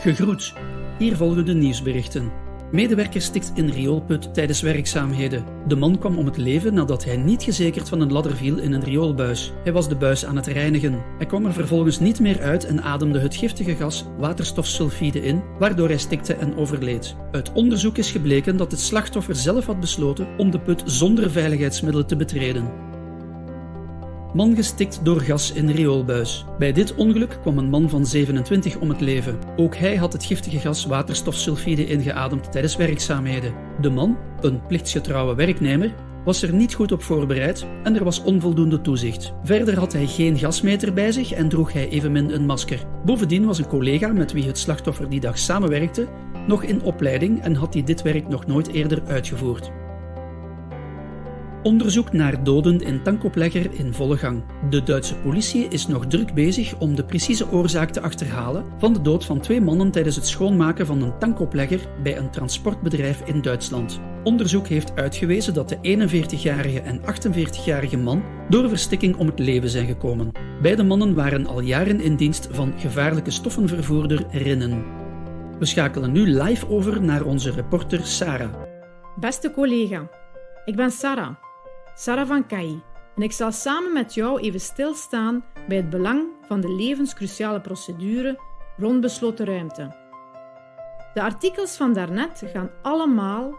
Gegroet. Hier volgen de nieuwsberichten. Medewerker stikt in rioolput tijdens werkzaamheden. De man kwam om het leven nadat hij niet gezekerd van een ladder viel in een rioolbuis. Hij was de buis aan het reinigen. Hij kwam er vervolgens niet meer uit en ademde het giftige gas waterstofsulfide in, waardoor hij stikte en overleed. Uit onderzoek is gebleken dat het slachtoffer zelf had besloten om de put zonder veiligheidsmiddelen te betreden. Man gestikt door gas in rioolbuis. Bij dit ongeluk kwam een man van 27 om het leven. Ook hij had het giftige gas waterstofsulfide ingeademd tijdens werkzaamheden. De man, een plichtsgetrouwe werknemer, was er niet goed op voorbereid en er was onvoldoende toezicht. Verder had hij geen gasmeter bij zich en droeg hij evenmin een masker. Bovendien was een collega met wie het slachtoffer die dag samenwerkte nog in opleiding en had hij dit werk nog nooit eerder uitgevoerd. Onderzoek naar doden in tankoplegger in volle gang. De Duitse politie is nog druk bezig om de precieze oorzaak te achterhalen van de dood van 2 mannen tijdens het schoonmaken van een tankoplegger bij een transportbedrijf in Duitsland. Onderzoek heeft uitgewezen dat de 41-jarige en 48-jarige man door verstikking om het leven zijn gekomen. Beide mannen waren al jaren in dienst van gevaarlijke stoffenvervoerder Rinnen. We schakelen nu live over naar onze reporter Sarah. Beste collega, ik ben Sarah van KAI, en ik zal samen met jou even stilstaan bij het belang van de levenscruciale procedure rond besloten ruimte. De artikels van daarnet gaan allemaal,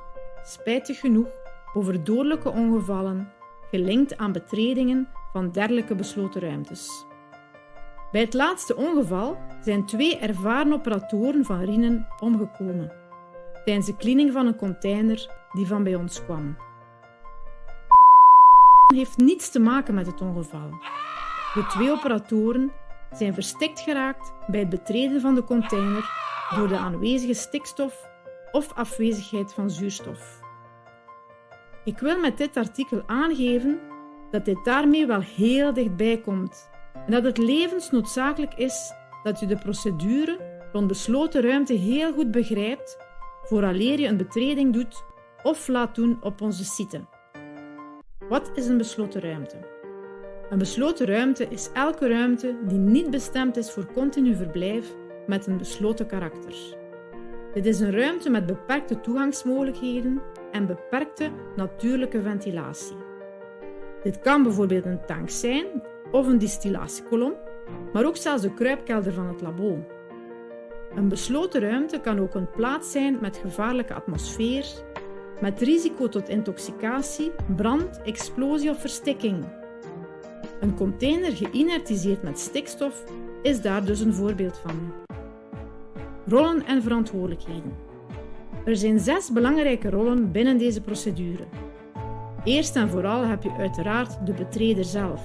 spijtig genoeg, over dodelijke ongevallen, gelinkt aan betredingen van dergelijke besloten ruimtes. Bij het laatste ongeval zijn 2 ervaren operatoren van Rienen omgekomen, tijdens de cleaning van een container die van bij ons kwam. Heeft niets te maken met het ongeval. De 2 operatoren zijn verstikt geraakt bij het betreden van de container door de aanwezige stikstof of afwezigheid van zuurstof. Ik wil met dit artikel aangeven dat dit daarmee wel heel dichtbij komt en dat het levensnoodzakelijk is dat je de procedure rond besloten ruimte heel goed begrijpt vooraleer je een betreding doet of laat doen op onze site. Wat is een besloten ruimte? Een besloten ruimte is elke ruimte die niet bestemd is voor continu verblijf met een besloten karakter. Dit is een ruimte met beperkte toegangsmogelijkheden en beperkte natuurlijke ventilatie. Dit kan bijvoorbeeld een tank zijn of een distillatiekolom, maar ook zelfs de kruipkelder van het labo. Een besloten ruimte kan ook een plaats zijn met gevaarlijke atmosfeer, met risico tot intoxicatie, brand, explosie of verstikking. Een container geïnertiseerd met stikstof is daar dus een voorbeeld van. Rollen en verantwoordelijkheden. Er zijn 6 belangrijke rollen binnen deze procedure. Eerst en vooral heb je uiteraard de betreder zelf.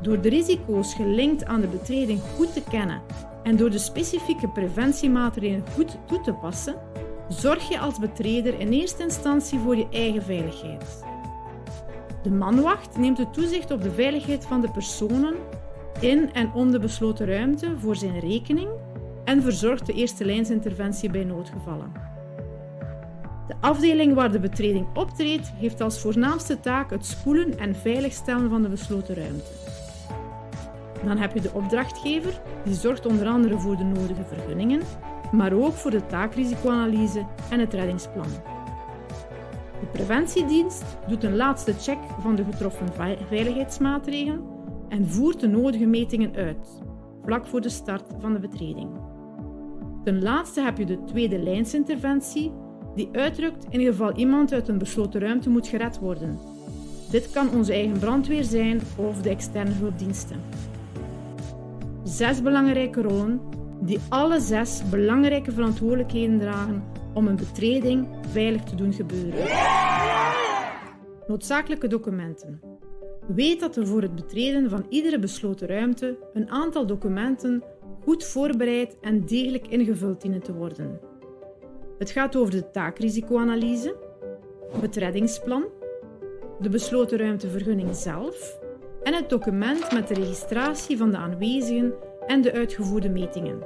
Door de risico's gelinkt aan de betreding goed te kennen en door de specifieke preventiemaatregelen goed toe te passen, zorg je als betreder in eerste instantie voor je eigen veiligheid. De manwacht neemt het toezicht op de veiligheid van de personen in en om de besloten ruimte voor zijn rekening en verzorgt de eerste lijnsinterventie bij noodgevallen. De afdeling waar de betreding optreedt heeft als voornaamste taak het spoelen en veiligstellen van de besloten ruimte. Dan heb je de opdrachtgever, die zorgt onder andere voor de nodige vergunningen, maar ook voor de taakrisicoanalyse en het reddingsplan. De preventiedienst doet een laatste check van de getroffen veiligheidsmaatregelen en voert de nodige metingen uit, vlak voor de start van de betreding. Ten laatste heb je de tweede lijnsinterventie, die uitrukt in geval iemand uit een besloten ruimte moet gered worden. Dit kan onze eigen brandweer zijn of de externe hulpdiensten. 6 belangrijke rollen die alle 6 belangrijke verantwoordelijkheden dragen om een betreding veilig te doen gebeuren. Noodzakelijke documenten. Weet dat er voor het betreden van iedere besloten ruimte een aantal documenten goed voorbereid en degelijk ingevuld dienen te worden. Het gaat over de taakrisicoanalyse, het reddingsplan, de besloten ruimtevergunning zelf en het document met de registratie van de aanwezigen en de uitgevoerde metingen.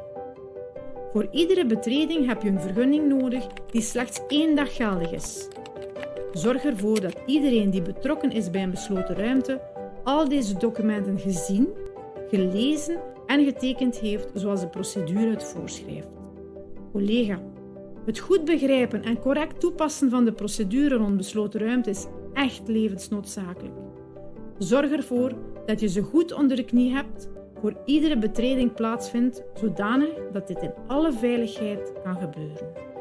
Voor iedere betreding heb je een vergunning nodig die slechts 1 dag geldig is. Zorg ervoor dat iedereen die betrokken is bij een besloten ruimte al deze documenten gezien, gelezen en getekend heeft zoals de procedure het voorschrijft. Collega, het goed begrijpen en correct toepassen van de procedure rond besloten ruimte is echt levensnoodzakelijk. Zorg ervoor dat je ze goed onder de knie hebt voor iedere betreding plaatsvindt, zodanig dat dit in alle veiligheid kan gebeuren.